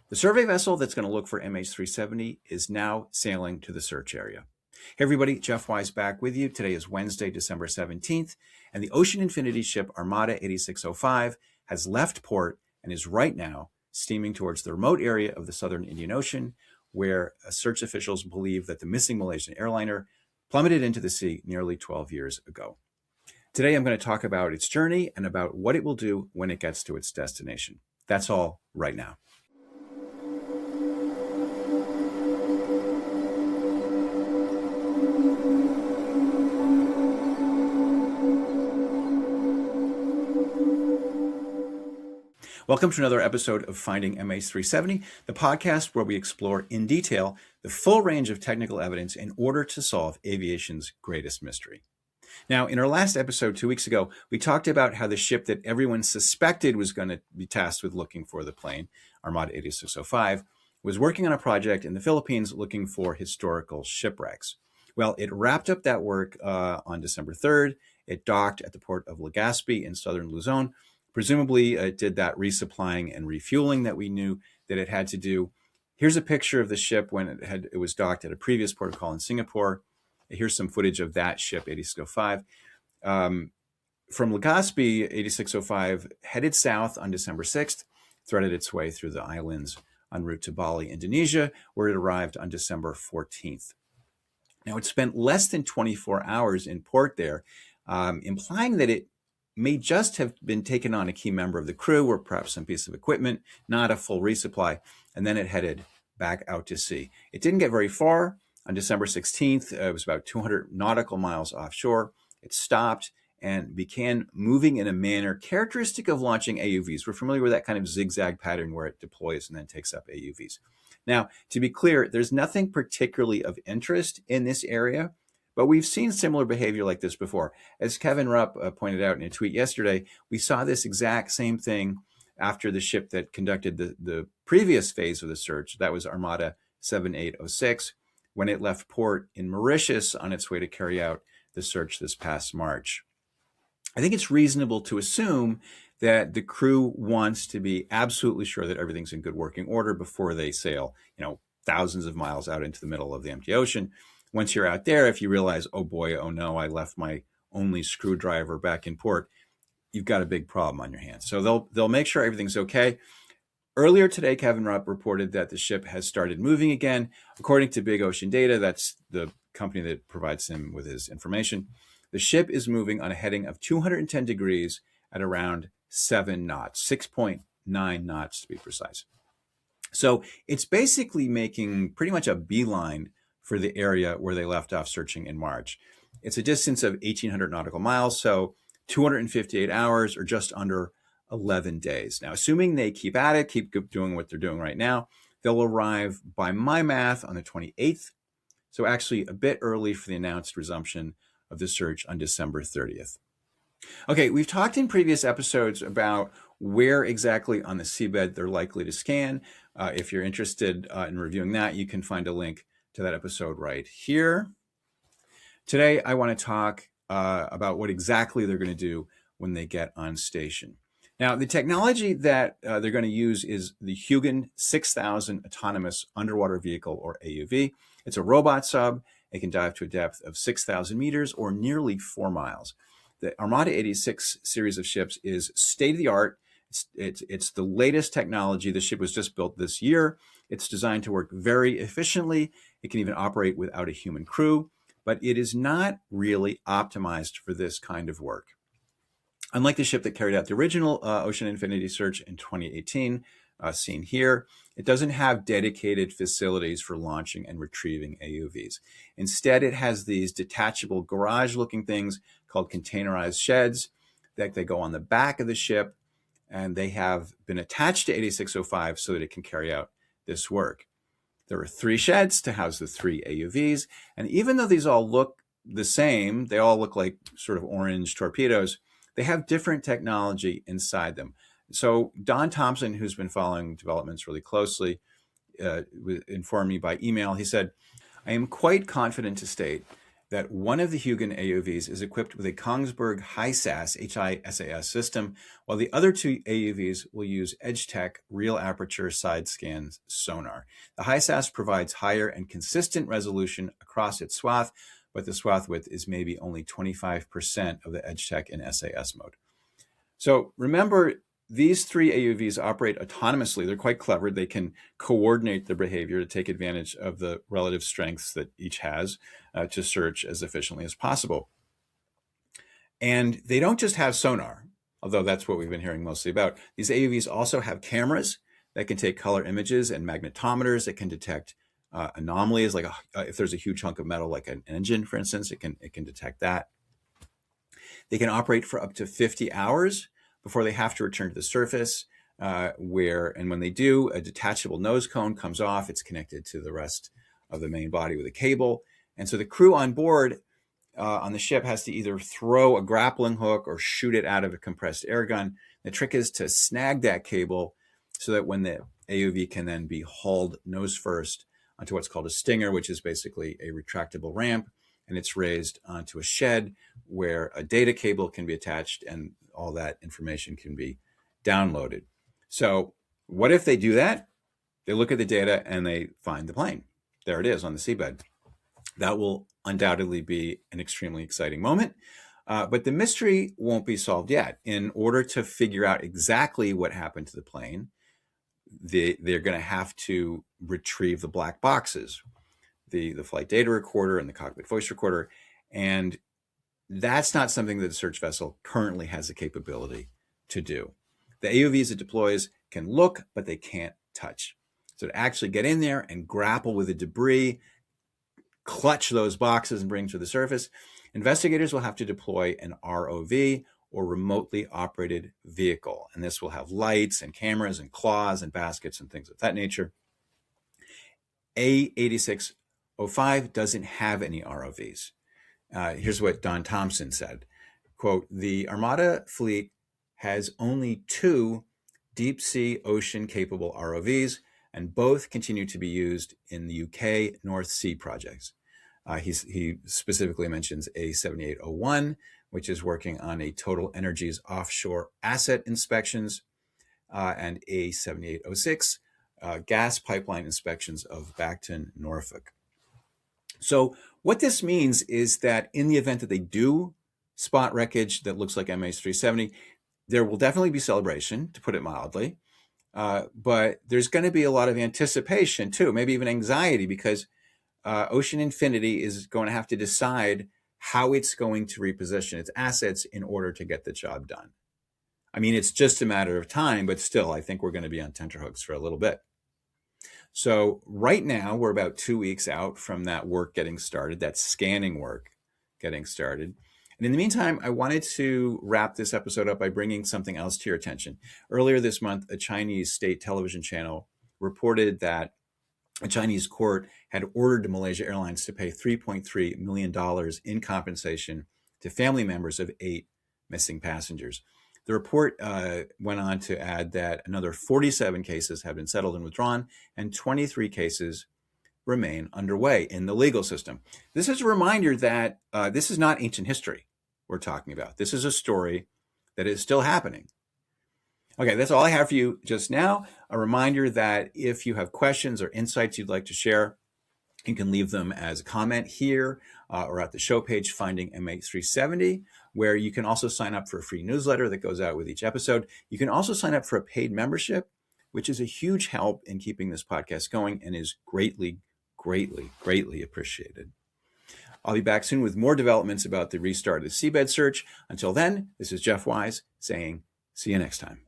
The survey vessel that's going to look for MH370 is now sailing to the search area. Hey everybody, Jeff Wise back with you. Today is Wednesday, December 17th, and the Ocean Infinity ship Armada 8605 has left port and is right now steaming towards the remote area of the southern Indian Ocean, where search officials believe that the missing Malaysian airliner plummeted into the sea nearly 12 years ago. Today, I'm going to talk about its journey and about what it will do when it gets to its destination. That's all right now. Welcome to another episode of Finding MH370, the podcast where we explore in detail the full range of technical evidence in order to solve aviation's greatest mystery. Now, in our last episode 2 weeks ago, we talked about how the ship that everyone suspected was going to be tasked with looking for the plane, Armada 8605, was working on a project in the Philippines looking for historical shipwrecks. Well, it wrapped up that work on December 3rd. It docked at the port of Legazpi in southern Luzon. Presumably, it did that resupplying and refueling that we knew that it had to do. Here's a picture of the ship when it was docked at a previous port call in Singapore. Here's some footage of that ship, 8605. From Legazpi, 8605 headed south on December 6th, threaded its way through the islands en route to Bali, Indonesia, where it arrived on December 14th. Now, it spent less than 24 hours in port there, implying that it may just have been taken on a key member of the crew or perhaps some piece of equipment, not a full resupply, and then it headed back out to sea. It didn't get very far. On December 16th, it was about 200 nautical miles offshore. It stopped and began moving in a manner characteristic of launching AUVs. We're familiar with that kind of zigzag pattern where it deploys and then takes up AUVs. Now, to be clear, there's nothing particularly of interest in this area, but we've seen similar behavior like this before. As Kevin Rupp pointed out in a tweet yesterday, we saw this exact same thing after the ship that conducted the previous phase of the search. That was Armada 7806, when it left port in Mauritius on its way to carry out the search this past March. I think it's reasonable to assume that the crew wants to be absolutely sure that everything's in good working order before they sail, thousands of miles out into the middle of the empty ocean. Once you're out there, if you realize, oh boy, oh no, I left my only screwdriver back in port, you've got a big problem on your hands. So they'll make sure everything's okay. Earlier today, Kevin Rupp reported that the ship has started moving again. According to Big Ocean Data, that's the company that provides him with his information, the ship is moving on a heading of 210 degrees at around 7 knots, 6.9 knots to be precise. So it's basically making pretty much a beeline for the area where they left off searching in March. It's a distance of 1,800 nautical miles, so 258 hours or just under 11 days. Now, assuming they keep at it, keep doing what they're doing right now, they'll arrive by my math on the 28th. So actually a bit early for the announced resumption of the search on December 30th. Okay, we've talked in previous episodes about where exactly on the seabed they're likely to scan. If you're interested in reviewing that, you can find a link to that episode right here. Today, I want to talk about what exactly they're going to do when they get on station. Now, the technology that they're going to use is the Hugin 6000 Autonomous Underwater Vehicle, or AUV. It's a robot sub. It can dive to a depth of 6,000 meters or nearly 4 miles. The Armada 86 series of ships is state-of-the-art. It's the latest technology. The ship was just built this year. It's designed to work very efficiently. It can even operate without a human crew, but it is not really optimized for this kind of work. Unlike the ship that carried out the original Ocean Infinity search in 2018, seen here, it doesn't have dedicated facilities for launching and retrieving AUVs. Instead, it has these detachable garage-looking things called containerized sheds that they go on the back of the ship, and they have been attached to 8605 so that it can carry out this work. There are 3 sheds to house the 3 AUVs, and even though these all look the same, they all look like sort of orange torpedoes, they have different technology inside them. So Don Thompson, who's been following developments really closely, informed me by email. He said, I am quite confident to state that one of the Hugin AUVs is equipped with a Kongsberg HISAS, HISAS system, while the other two AUVs will use EdgeTech real aperture side scan sonar. The HISAS provides higher and consistent resolution across its swath, but the swath width is maybe only 25% of the EdgeTech in SAS mode. So remember, these three AUVs operate autonomously. They're quite clever. They can coordinate their behavior to take advantage of the relative strengths that each has to search as efficiently as possible. And they don't just have sonar, although that's what we've been hearing mostly about. These AUVs also have cameras that can take color images and magnetometers that can detect anomalies, like if there's a huge hunk of metal, like an engine, for instance, it can detect that. They can operate for up to 50 hours before they have to return to the surface, when they do, a detachable nose cone comes off. It's connected to the rest of the main body with a cable. And so the crew on board on the ship has to either throw a grappling hook or shoot it out of a compressed air gun. The trick is to snag that cable so that when the AUV can then be hauled nose first onto what's called a stinger, which is basically a retractable ramp, and it's raised onto a shed where a data cable can be attached and all that information can be downloaded. So what if they do that? They look at the data and they find the plane. There it is on the seabed. That will undoubtedly be an extremely exciting moment. But the mystery won't be solved yet. In order to figure out exactly what happened to the plane, they're going to have to retrieve the black boxes, the flight data recorder and the cockpit voice recorder. And that's not something that the search vessel currently has the capability to do. The AUVs it deploys can look, but they can't touch. So to actually get in there and grapple with the debris, clutch those boxes and bring them to the surface, investigators will have to deploy an ROV, or remotely operated vehicle. And this will have lights and cameras and claws and baskets and things of that nature. A8605 doesn't have any ROVs. Here's what Don Thompson said, quote, "The Armada fleet has only 2 deep sea ocean capable ROVs, and both continue to be used in the UK North Sea projects." He specifically mentions A7801, which is working on a Total Energies offshore asset inspections, and A7806, gas pipeline inspections of Bacton, Norfolk. So what this means is that in the event that they do spot wreckage that looks like MH370, there will definitely be celebration, to put it mildly. But there's going to be a lot of anticipation too, maybe even anxiety, because Ocean Infinity is going to have to decide how it's going to reposition its assets in order to get the job done. I mean, it's just a matter of time, but still, I think we're going to be on tenterhooks for a little bit. So right now, we're about 2 weeks out from that work getting started, that scanning work getting started. And in the meantime, I wanted to wrap this episode up by bringing something else to your attention. Earlier this month, a Chinese state television channel reported that a Chinese court had ordered Malaysia Airlines to pay $3.3 million in compensation to family members of 8 missing passengers. The report went on to add that another 47 cases have been settled and withdrawn, and 23 cases remain underway in the legal system. This is a reminder that this is not ancient history we're talking about. This is a story that is still happening. Okay, that's all I have for you just now. A reminder that if you have questions or insights you'd like to share, you can leave them as a comment here or at the show page, Finding MH370, where you can also sign up for a free newsletter that goes out with each episode. You can also sign up for a paid membership, which is a huge help in keeping this podcast going and is greatly, greatly, greatly appreciated. I'll be back soon with more developments about the restart of the seabed search. Until then, this is Jeff Wise saying, see you next time.